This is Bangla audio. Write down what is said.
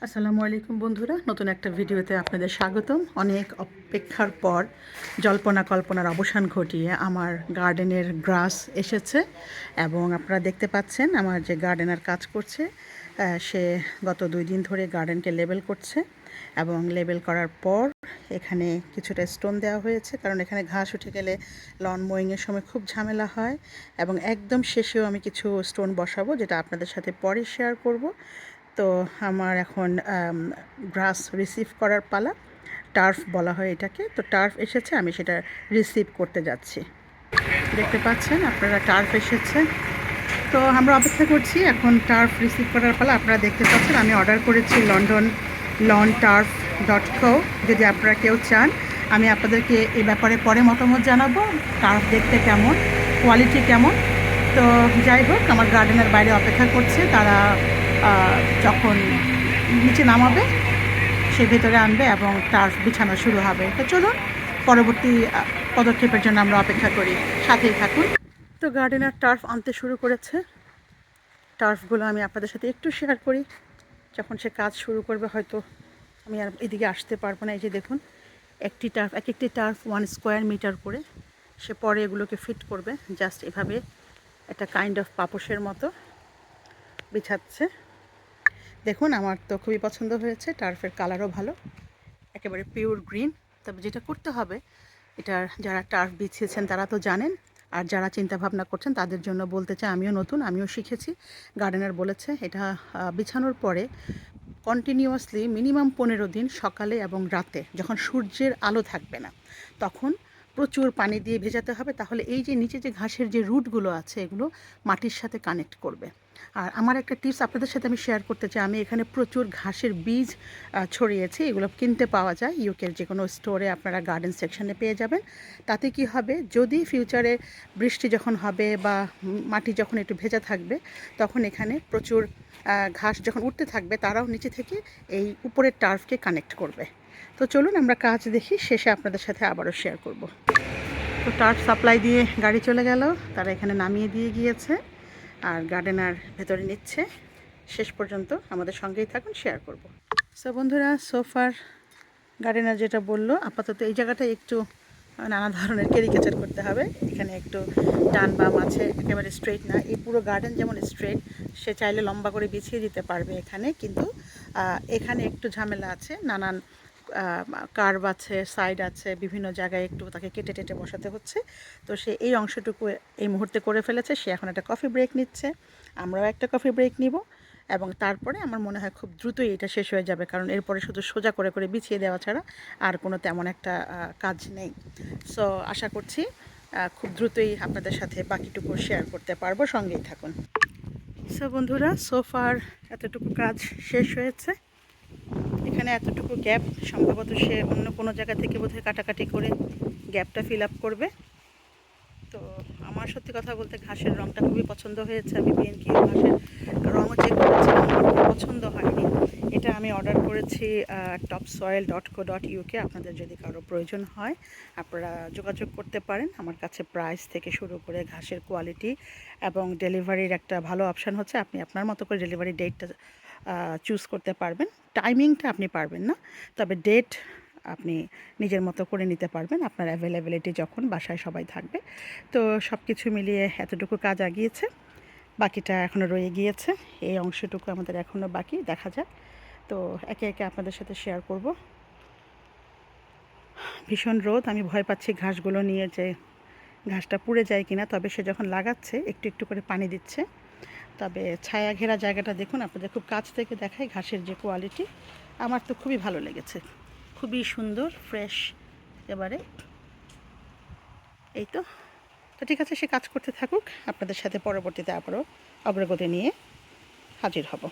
আসসালামু আলাইকুম বন্ধুরা, নতুন একটা ভিডিওতে আপনাদের স্বাগতম। অনেক অপেক্ষার পর জল্পনা কল্পনার অবসান ঘটিয়ে আমার গার্ডেনের গ্রাস এসেছে এবং আপনারা দেখতে পাচ্ছেন আমার যে গার্ডেনার কাজ করছে সে গত 2 দিন ধরে গার্ডেনকে লেবেল করছে এবং লেবেল করার পর এখানে কিছুটা স্টোন দেওয়া হয়েছে, কারণ এখানে ঘাস উঠে গেলে লন মোয়িংয়ের সময় খুব ঝামেলা হয়। এবং একদম শেষেও আমি কিছু স্টোন বসাবো, যেটা আপনাদের সাথে পরে শেয়ার করব। তো আমার এখন গ্রাস রিসিভ করার পালা। টার্ফ বলা হয় এটাকে। তো টার্ফ এসেছে, আমি সেটা রিসিভ করতে যাচ্ছি। দেখতে পাচ্ছেন আপনারা, টার্ফ এসেছে। তো আমরা অপেক্ষা করছি, এখন টার্ফ রিসিভ করার পালা। আপনারা দেখতে পাচ্ছেন আমি অর্ডার করেছি লন্ডন lawnturf.co। যদি আপনারা কেউ চান, আমি আপনাদেরকে এই ব্যাপারে পরে মতামত জানাবো, টার্ফ দেখতে কেমন, কোয়ালিটি কেমন। তো যাই হোক, আমার গার্ডেনের বাইরে অপেক্ষা করছে, তারা যখন নিচে নামাবে সে ভেতরে আনবে এবং টার্ফ বিছানো শুরু হবে। তো চলুন পরবর্তী পদক্ষেপের জন্য আমরা অপেক্ষা করি, সাথেই থাকুন। তো গার্ডেনার টার্ফ আনতে শুরু করেছে। টার্ফগুলো আমি আপনাদের সাথে একটু শেয়ার করি। যখন সে কাজ শুরু করবে হয়তো আমি আর এদিকে আসতে পারবো না। এই যে দেখুন, একটি টার্ফ, এক একটি টার্ফ 1 স্কোয়ার মিটার করে সে পরে এগুলোকে ফিট করবে। জাস্ট এভাবে একটা কাইন্ড অফ পাপোশের মতো বিছাচ্ছে। দেখুন, আমার তো খুবই পছন্দ হয়েছে। টার্ফের কালারও ভালো, একেবারে পিওর গ্রিন। তবে যেটা করতে হবে, এটার যারা টার্ফ বিছিয়েছেন তারা তো জানেন, আর যারা চিন্তা ভাবনা করছেন তাদের জন্য বলতে চাই, আমিও নতুন, আমিও শিখেছি। গার্ডেনার বলেছে এটা বিছানোর পরে কন্টিনিউয়াসলি মিনিমাম 15 দিন সকালে এবং রাতে, যখন সূর্যের আলো থাকবে না, তখন প্রচুর পানি দিয়ে ভেজাতে হবে। তাহলে এই যে নিচে যে ঘাসের যে রুটগুলো আছে, এগুলো মাটির সাথে কানেক্ট করবে। আর আমার একটা টিপস আপনাদের সাথে আমি শেয়ার করতে চাই। আমি এখানে প্রচুর ঘাসের বীজ ছড়িয়েছি। এগুলো কিনতে পাওয়া যায়, ইউকের যে কোনো স্টোরে আপনারা গার্ডেন সেকশনে পেয়ে যাবেন। তাতে কি হবে, যদি ফিউচারে বৃষ্টি যখন হবে বা মাটি যখন একটু ভেজা থাকবে, তখন এখানে প্রচুর ঘাস যখন উঠতে থাকবে, তারাও নিচে থেকে এই উপরের টার্ফকে কানেক্ট করবে। তো চলুন আমরা কাজ দেখি, শেষে আপনাদের সাথে আবারও শেয়ার করব। তো টার্ফ সাপ্লাই দিয়ে গাড়ি চলে গেল, তারা এখানে নামিয়ে দিয়ে গিয়েছে আর গার্ডেনার ভেতরে নিচ্ছে। শেষ পর্যন্ত আমাদের সঙ্গেই থাকুন, শেয়ার করব। সো বন্ধুরা, সোফার গার্ডেনার যেটা বললো, আপাতত এই জায়গাটা একটু নানা ধরনের ক্যারিকেচার করতে হবে। এখানে একটু ডান বাম আছে, একেবারে স্ট্রেট না। এই পুরো গার্ডেন যেমন স্ট্রেট, সে চাইলে লম্বা করে বিছিয়ে দিতে পারবে এখানে, কিন্তু এখানে একটু ঝামেলা আছে, নানান কার্ভ আছে, সাইড আছে, বিভিন্ন জায়গায় একটু তাকে কেটে টেটে বসাতে হচ্ছে। তো সে এই অংশটুকু এই মুহূর্তে করে ফেলেছে। সে এখন একটা কফি ব্রেক নিচ্ছে, আমরাও একটা কফি ব্রেক নিব, এবং তারপরে আমার মনে হয় খুব দ্রুতই এটা শেষ হয়ে যাবে, কারণ এরপরে শুধু সোজা করে করে বিছিয়ে দেওয়া ছাড়া আর কোনো তেমন একটা কাজ নেই। সো আশা করছি খুব দ্রুতই আপনাদের সাথে বাকিটুকু শেয়ার করতে পারবো, সঙ্গেই থাকুন। সো বন্ধুরা, সোফার এতটুকু কাজ শেষ হয়েছে। এখানে এতটুকু গ্যাপ, সম্ভবত সে অন্য কোনো জায়গা থেকে বোধহয় কাটাকাটি করে গ্যাপটা ফিল আপ করবে। তো আমার সত্যি কথা বলতে ঘাসের রঙটা খুবই পছন্দ হয়েছে। আমি বিএনকি ঘাসের রঙও চেক করেছিলাম, আমার খুব পছন্দ হয়নি। এটা আমি অর্ডার করেছি topsoil.co.uk। আপনাদের যদি কারো প্রয়োজন হয় আপনারা যোগাযোগ করতে পারেন। আমার কাছে প্রাইস থেকে শুরু করে ঘাসের কোয়ালিটি এবং ডেলিভারির একটা ভালো অপশান হচ্ছে, আপনি আপনার মতো করে ডেলিভারি ডেটটা চুজ করতে পারবেন। টাইমিংটা আপনি পারবেন না, তবে ডেট আপনি নিজের মতো করে নিতে পারবেন, আপনার অ্যাভেলেবিলিটি যখন বাসায় সবাই থাকবে। তো সব কিছু মিলিয়ে এতটুকু কাজ আগিয়েছে, বাকিটা এখনও রয়ে গিয়েছে। এই অংশটুকু আমাদের এখনও বাকি, দেখা যাক। তো একে একে আপনাদের সাথে শেয়ার করব। ভীষণ রোদ, আমি ভয় পাচ্ছি ঘাসগুলো নিয়ে যে ঘাসটা পুড়ে যায় কিনা। তবে সে যখন লাগাচ্ছে একটু একটু করে পানি দিচ্ছে। তবে ছায়া ঘেরা জায়গাটা দেখুন, আপনাদের খুব কাছ থেকে দেখাই ঘাসের যে কোয়ালিটি, আমার তো খুবই ভালো লেগেছে, খুবই সুন্দর, ফ্রেশ একেবারে। এই তো, তো ঠিক আছে, সে কাজ করতে থাকুক, আপনাদের সাথে পরবর্তীতে আবারও অগ্রগতি নিয়ে হাজির হব।